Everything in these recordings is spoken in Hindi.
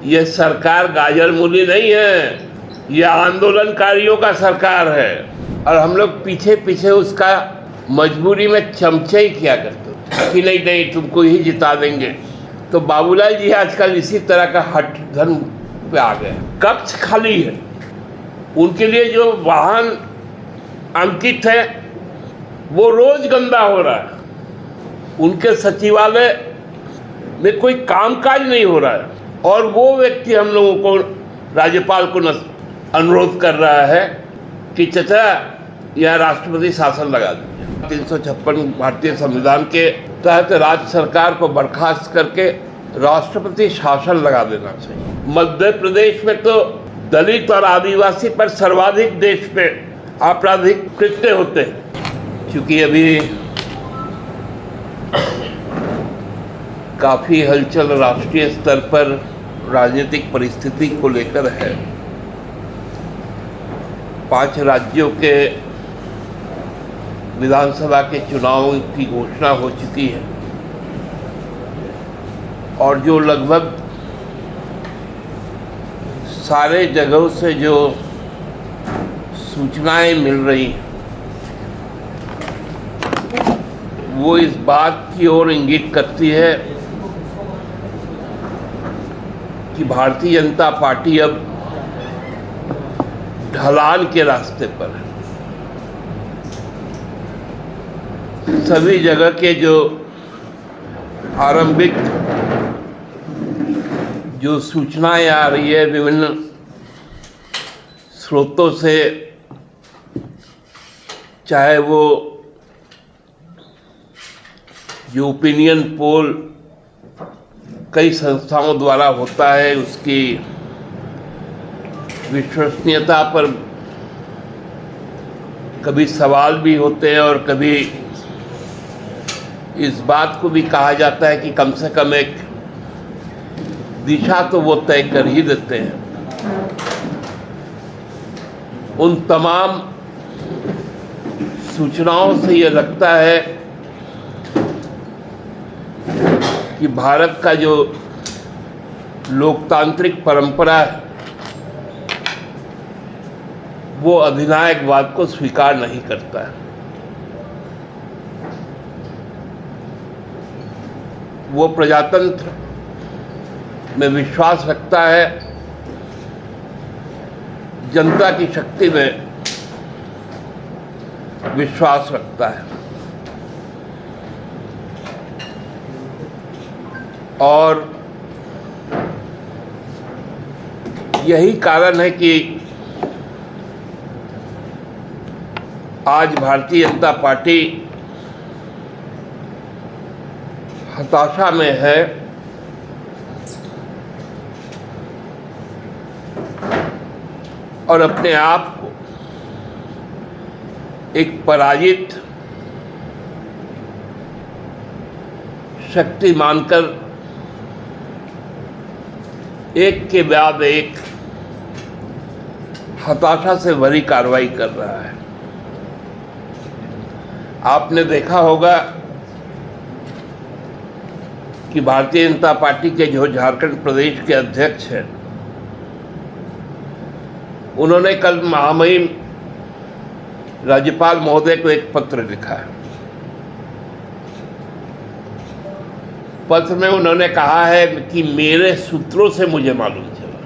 ये सरकार गाजर मूली नहीं है, ये आंदोलनकारियों का सरकार है और हम लोग पीछे पीछे उसका मजबूरी में चमचे ही किया करते कि नहीं नहीं तुमको ही जिता देंगे। तो बाबूलाल जी आजकल इसी तरह का हठ धर्म पे आ गए। कक्ष खाली है, उनके लिए जो वाहन अंकित है वो रोज गंदा हो रहा है, उनके सचिवालय में कोई कामकाज नहीं हो रहा है और वो व्यक्ति हम लोगों को राज्यपाल को अनुरोध कर रहा है कि चाचा यह राष्ट्रपति शासन लगा दीजिए। 356 भारतीय संविधान के तहत राज्य सरकार को बर्खास्त करके राष्ट्रपति शासन लगा देना चाहिए। मध्य प्रदेश में तो दलित और आदिवासी पर सर्वाधिक देश में आपराधिक कृत्य होते हैं। क्योंकि अभी काफ़ी हलचल राष्ट्रीय स्तर पर राजनीतिक परिस्थिति को लेकर है। 5 राज्यों के विधानसभा के चुनाव की घोषणा हो चुकी है और जो लगभग सारे जगहों से जो सूचनाएं मिल रही हैं वो इस बात की ओर इंगित करती है कि भारतीय जनता पार्टी अब ढलान के रास्ते पर है। सभी जगह के जो आरंभिक जो सूचनाएं आ रही है विभिन्न स्रोतों से, चाहे वो जो ओपिनियन पोल कई संस्थाओं द्वारा होता है उसकी विश्वसनीयता पर कभी सवाल भी होते हैं और कभी इस बात को भी कहा जाता है कि कम से कम एक दिशा तो वो तय कर ही देते हैं। उन तमाम सूचनाओं से ये लगता है कि भारत का जो लोकतांत्रिक परंपरा है वो अधिनायकवाद को स्वीकार नहीं करता है। वो प्रजातंत्र में विश्वास रखता है, जनता की शक्ति में विश्वास रखता है और यही कारण है कि आज भारतीय जनता पार्टी हताशा में है और अपने आप को एक पराजित शक्ति मानकर एक के बाद एक हताशा से भरी कार्रवाई कर रहा है। आपने देखा होगा कि भारतीय जनता पार्टी के जो झारखंड प्रदेश के अध्यक्ष हैं उन्होंने कल महामहिम राज्यपाल महोदय को एक पत्र लिखा है। पत्र में उन्होंने कहा है कि मेरे सूत्रों से मुझे मालूम चला।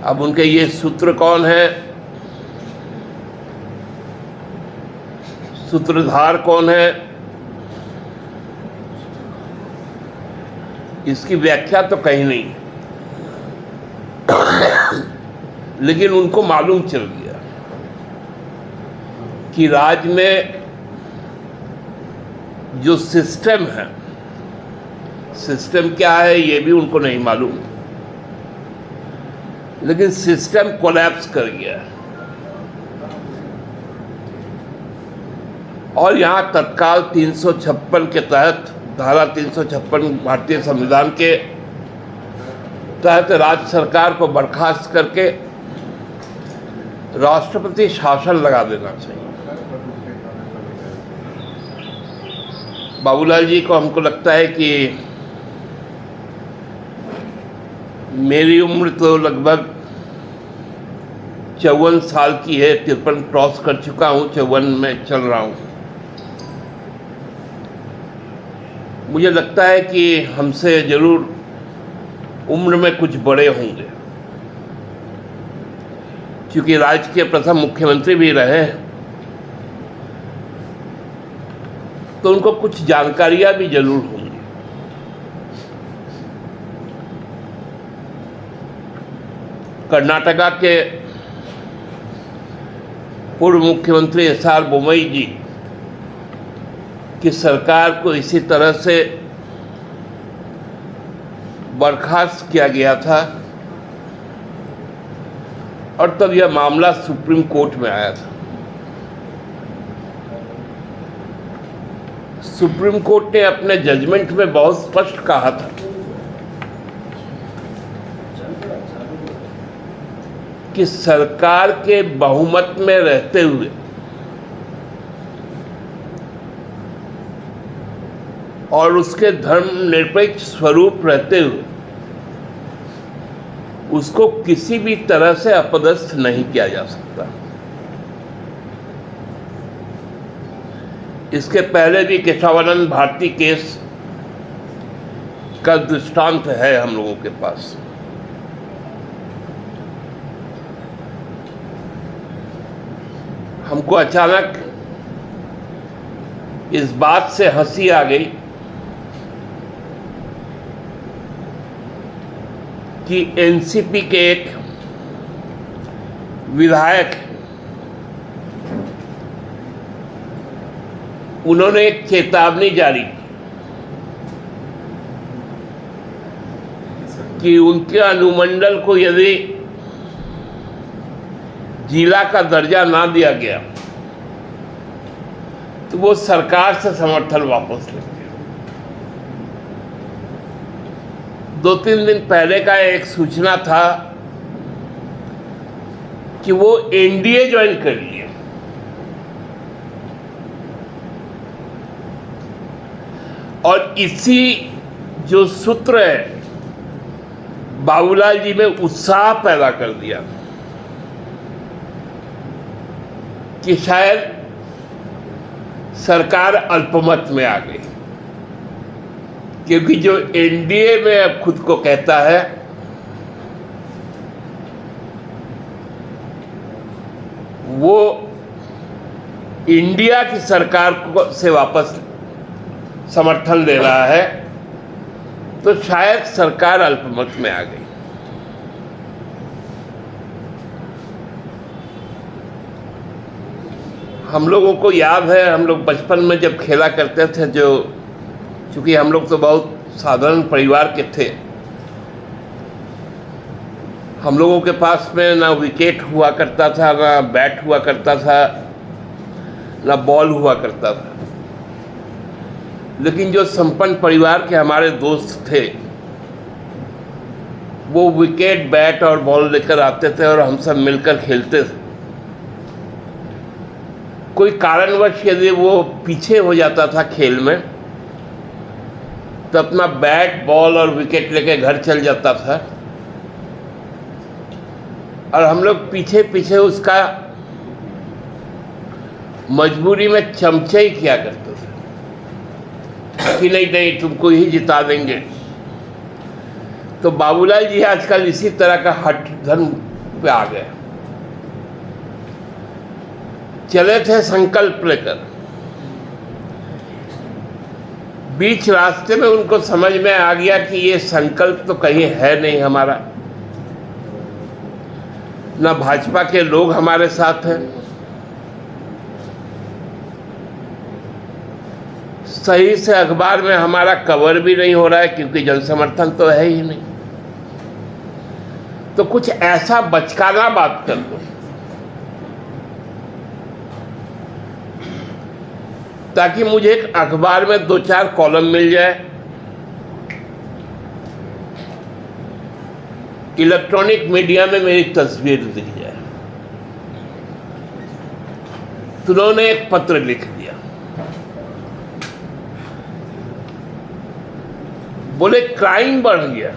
अब उनके ये सूत्र कौन है, सूत्रधार कौन है, इसकी व्याख्या तो कहीं नहीं है लेकिन उनको मालूम चल गया कि राज्य में जो सिस्टम है, सिस्टम क्या है ये भी उनको नहीं मालूम, लेकिन सिस्टम कोलैप्स कर गया है और यहाँ तत्काल 356 के तहत, धारा 356 भारतीय संविधान के तहत राज्य सरकार को बर्खास्त करके राष्ट्रपति शासन लगा देना चाहिए। बाबूलाल जी को हमको लगता है कि मेरी उम्र तो लगभग 54 साल की है, 53 क्रॉस कर चुका हूँ, 54 में चल रहा हूँ। मुझे लगता है कि हमसे ज़रूर उम्र में कुछ बड़े होंगे, क्योंकि राज्य के प्रथम मुख्यमंत्री भी रहे हैं, तो उनको कुछ जानकारियाँ भी जरूर होंगी। कर्नाटका के पूर्व मुख्यमंत्री एस.आर. बोम्मई जी की सरकार को इसी तरह से बर्खास्त किया गया था और तब यह मामला सुप्रीम कोर्ट में आया था। सुप्रीम कोर्ट ने अपने जजमेंट में बहुत स्पष्ट कहा था कि सरकार के बहुमत में रहते हुए और उसके धर्मनिरपेक्ष स्वरूप रहते हुए उसको किसी भी तरह से अपदस्थ नहीं किया जा सकता। इसके पहले भी केशवानंद भारती केस का दृष्टांत है हम लोगों के पास। हमको अचानक इस बात से हंसी आ गई कि एनसीपी के एक विधायक, उन्होंने एक चेतावनी जारी की कि उनके अनुमंडल को यदि जिला का दर्जा ना दिया गया तो वो सरकार से समर्थन वापस लेंगे। 2-3 दिन पहले का एक सूचना था कि वो एनडीए ज्वाइन कर लिए। और इसी जो सूत्र है बाबूलाल जी में उत्साह पैदा कर दिया कि शायद सरकार अल्पमत में आ गई, क्योंकि जो एनडीए में अब खुद को कहता है वो इंडिया की सरकार को से वापस समर्थन दे रहा है, तो शायद सरकार अल्पमत में आ गई। हम लोगों को याद है, हम लोग बचपन में जब खेला करते थे, जो चूँकि हम लोग तो बहुत साधारण परिवार के थे, हम लोगों के पास में ना विकेट हुआ करता था, ना बैट हुआ करता था, ना बॉल हुआ करता था। लेकिन जो संपन्न परिवार के हमारे दोस्त थे वो विकेट, बैट और बॉल लेकर आते थे और हम सब मिलकर खेलते थे। कोई कारणवश यदि वो पीछे हो जाता था खेल में तो अपना बैट, बॉल और विकेट लेके घर चल जाता था और हम लोग पीछे पीछे उसका मजबूरी में चमचाई किया करते थे कि नहीं नहीं तुमको ही जिता देंगे। तो बाबूलाल जी आजकल इसी तरह का हठ धर्म पे आ गए। चले थे संकल्प लेकर, बीच रास्ते में उनको समझ में आ गया कि ये संकल्प तो कहीं है नहीं हमारा, ना भाजपा के लोग हमारे साथ हैं, सही से अखबार में हमारा कवर भी नहीं हो रहा है क्योंकि जनसमर्थन तो है ही नहीं। तो कुछ ऐसा बचकाना बात कर दो ताकि मुझे एक अखबार में 2-4 कॉलम मिल जाए, इलेक्ट्रॉनिक मीडिया में मेरी तस्वीर दिख जाए। तो उन्होंने एक पत्र लिख दिया, बोले क्राइम बढ़ गया,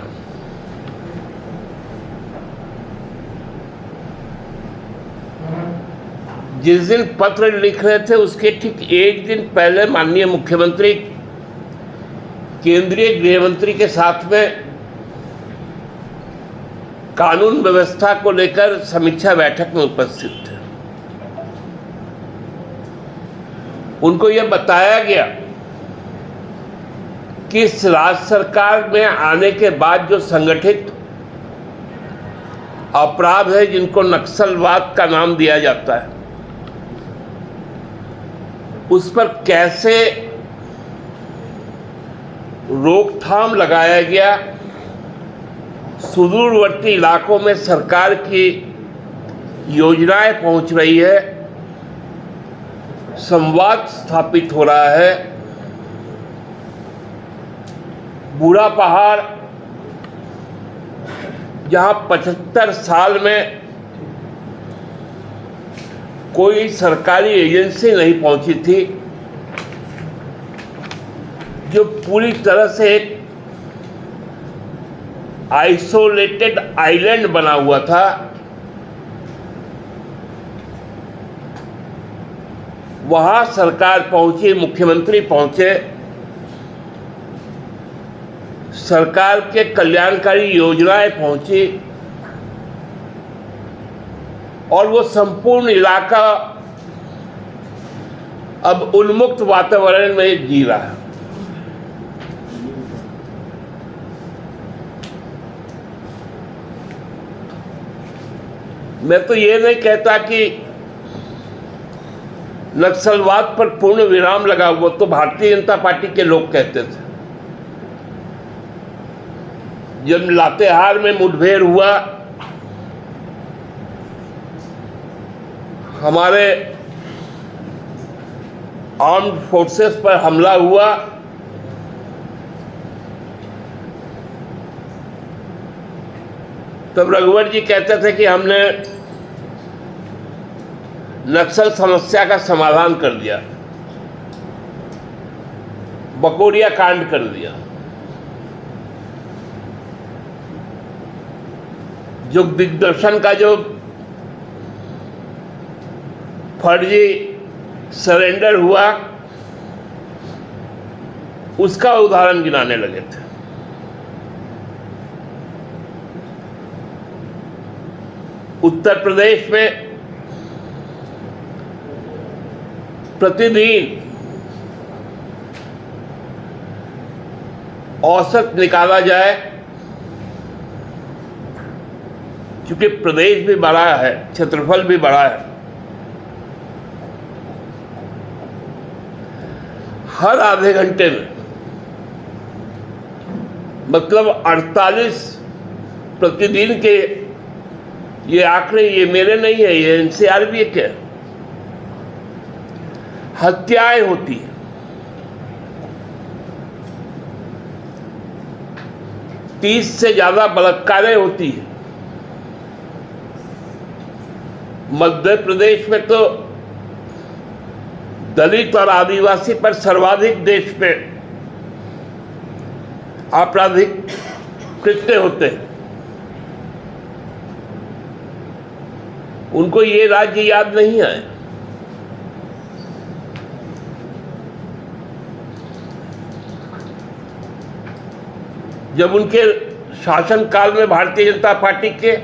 जिस दिन पत्र लिख रहे थे उसके ठीक एक दिन पहले माननीय मुख्यमंत्री केंद्रीय गृह मंत्री के साथ में कानून व्यवस्था को लेकर समीक्षा बैठक में उपस्थित थे। उनको यह बताया गया कि इस राज्य सरकार में आने के बाद जो संगठित अपराध है, जिनको नक्सलवाद का नाम दिया जाता है, उस पर कैसे रोकथाम लगाया गया, सुदूरवर्ती इलाकों में सरकार की योजनाएं पहुंच रही है, संवाद स्थापित हो रहा है। बूढ़ा पहाड़, जहां 75 साल में कोई सरकारी एजेंसी नहीं पहुंची थी, जो पूरी तरह से एक आइसोलेटेड आइलैंड बना हुआ था, वहां सरकार पहुंची, मुख्यमंत्री पहुंचे, सरकार के कल्याणकारी योजनाएं पहुंची और वो संपूर्ण इलाका अब उन्मुक्त वातावरण में जी रहा है। मैं तो ये नहीं कहता कि नक्सलवाद पर पूर्ण विराम लगा, वो तो भारतीय जनता पार्टी के लोग कहते थे। जब लातेहार में मुठभेड़ हुआ, हमारे आर्म्ड फोर्सेस पर हमला हुआ, तब रघुवर जी कहते थे कि हमने नक्सल समस्या का समाधान कर दिया, बकोरिया कांड कर दिया। जो दिग्दर्शन का जो फर्जी सरेंडर हुआ, उसका उदाहरण गिनाने लगे थे। उत्तर प्रदेश में प्रतिदिन औसत निकाला जाए, क्योंकि प्रदेश भी बड़ा है, क्षेत्रफल भी बड़ा है, हर आधे घंटे में, मतलब 48 प्रतिदिन के, ये आंकड़े ये मेरे नहीं है, ये एनसीआरबी के, हत्याएं होती हैं। तीस से ज्यादा बलात्कारें होती हैं। मध्य प्रदेश में तो दलित और आदिवासी पर सर्वाधिक देश में आपराधिक कृत्य होते हैं। उनको ये राज्य याद नहीं है। जब उनके शासनकाल में भारतीय जनता पार्टी के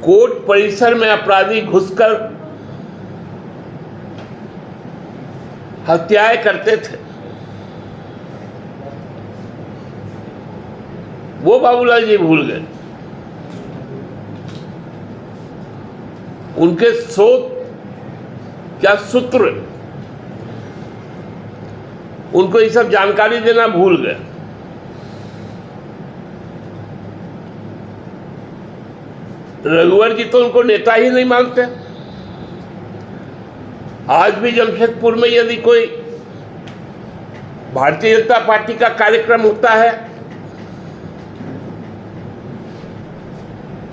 कोर्ट परिसर में अपराधी घुसकर हत्याएं करते थे, वो बाबूलाल जी भूल गए। उनके स्रोत क्या सूत्र, उनको ये सब जानकारी देना भूल गए। रघुवर जी तो उनको नेता ही नहीं मानते। आज भी जमशेदपुर में यदि कोई भारतीय जनता पार्टी का कार्यक्रम होता है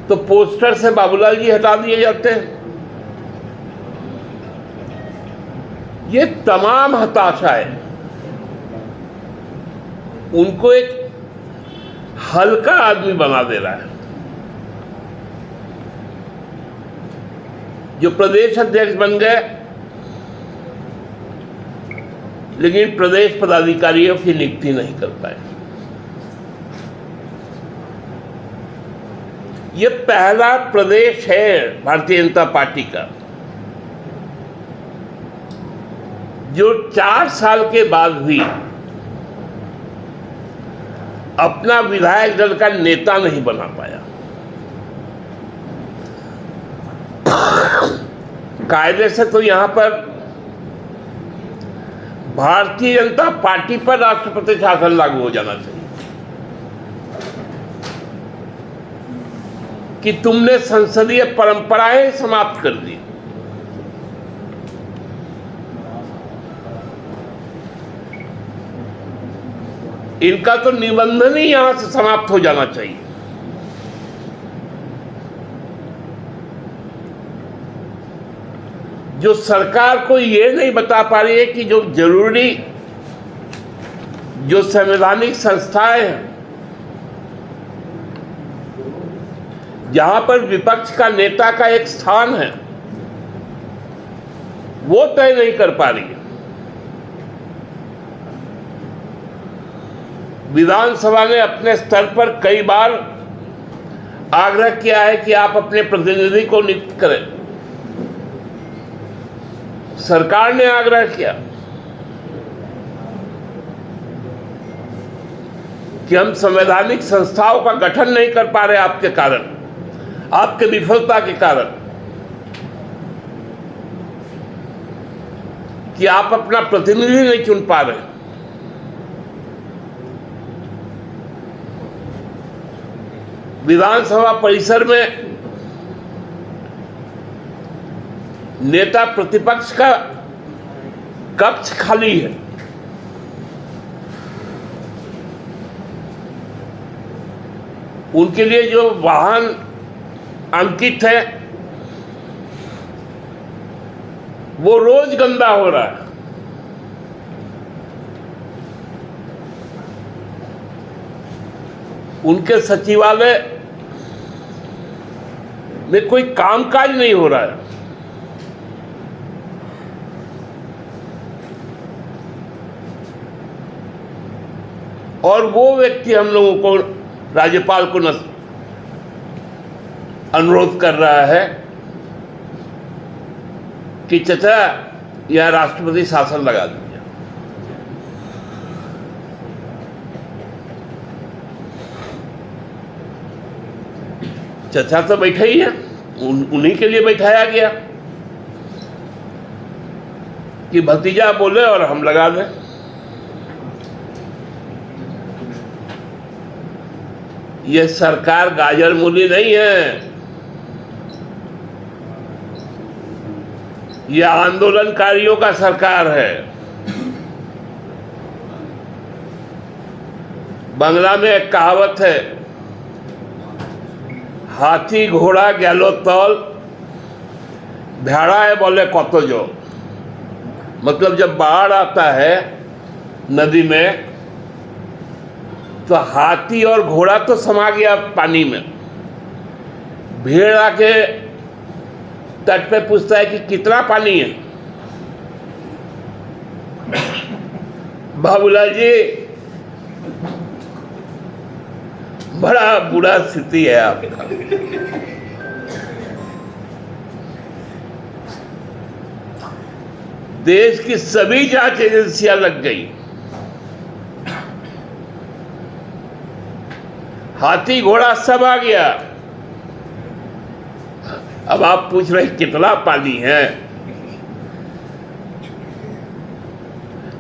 तो पोस्टर से बाबूलाल जी हटा दिए जाते हैं। ये तमाम हताशाएं उनको एक हल्का आदमी बना दे रहा है। जो प्रदेश अध्यक्ष बन गए, लेकिन प्रदेश पदाधिकारियों की नियुक्ति नहीं कर पाए। ये पहला प्रदेश है भारतीय जनता पार्टी का जो 4 साल के बाद भी अपना विधायक दल का नेता नहीं बना पाया। कायदे से तो यहां पर भारतीय जनता पार्टी पर राष्ट्रपति शासन लागू हो जाना चाहिए कि तुमने संसदीय परंपराएं समाप्त कर दी। इनका तो निबंधन ही यहां से समाप्त हो जाना चाहिए। जो सरकार को ये नहीं बता पा रही है कि जो जरूरी जो संवैधानिक संस्थाएं हैं जहां पर विपक्ष का नेता का एक स्थान है वो तय नहीं कर पा रही है। विधानसभा ने अपने स्तर पर कई बार आग्रह किया है कि आप अपने प्रतिनिधि को नियुक्त करें। सरकार ने आग्रह किया कि हम संवैधानिक संस्थाओं का गठन नहीं कर पा रहे आपके कारण, आपके विफलता के कारण, कि आप अपना प्रतिनिधि नहीं चुन पा रहे। विधानसभा परिसर में नेता प्रतिपक्ष का कक्ष खाली है। उनके लिए जो वाहन अंकित है वो रोज गंदा हो रहा है। उनके सचिवालय में कोई कामकाज नहीं हो रहा है। और वो व्यक्ति हम लोगों को, राज्यपाल को अनुरोध कर रहा है कि चाचा यह राष्ट्रपति शासन लगा दीजिए। चाचा तो बैठे ही है, उन्हीं के लिए बैठाया गया कि भतीजा बोले और हम लगा दें। ये सरकार गाजर मूली नहीं है, ये आंदोलनकारियों का सरकार है। बांग्ला में एक कहावत है, हाथी घोड़ा गैलो तल भेड़ा है बोले कत जो। मतलब जब बाढ़ आता है नदी में तो हाथी और घोड़ा तो समा गया पानी में, भेड़ आके तट पे पूछता है कि कितना पानी है। बाबूलाल जी बड़ा बुरा स्थिति है आपका। देश की सभी जांच एजेंसियां लग गई, हाथी घोड़ा सब आ गया। अब आप पूछ रहे कितना पानी है।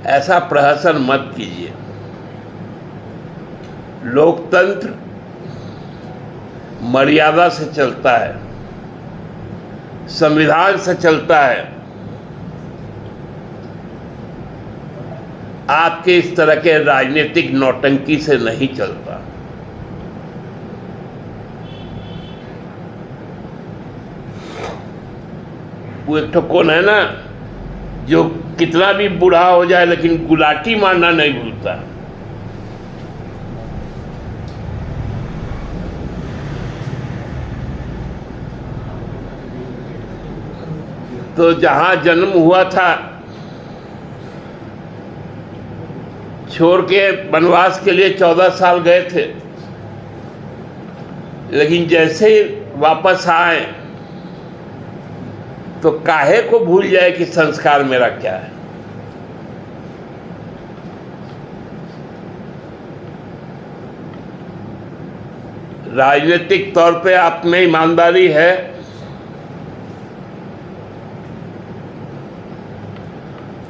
ऐसा प्रहसन मत कीजिए। लोकतंत्र मर्यादा से चलता है, संविधान से चलता है। आपके इस तरह के राजनीतिक नौटंकी से नहीं चलता। वो एक ठो कौन है ना जो कितना भी बूढ़ा हो जाए लेकिन गुलाटी मारना नहीं भूलता। तो जहाँ जन्म हुआ था छोड़ के वनवास के लिए 14 साल गए थे, लेकिन जैसे ही वापस आए तो काहे को भूल जाए कि संस्कार मेरा क्या है। राजनीतिक तौर पे आप में ईमानदारी है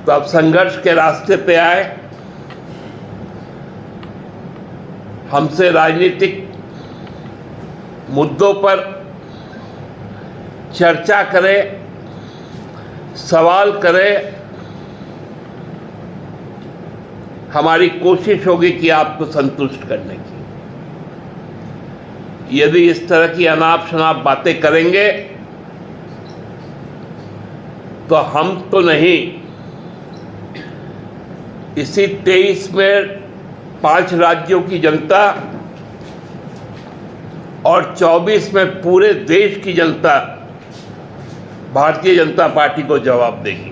तो आप संघर्ष के रास्ते पे आए, हमसे राजनीतिक मुद्दों पर चर्चा करें, सवाल करें। हमारी कोशिश होगी कि आपको संतुष्ट करने की। यदि इस तरह की अनाप शनाप बातें करेंगे तो हम तो नहीं, इसी 23 में 5 राज्यों की जनता और 24 में पूरे देश की जनता भारतीय जनता पार्टी को जवाब देगी।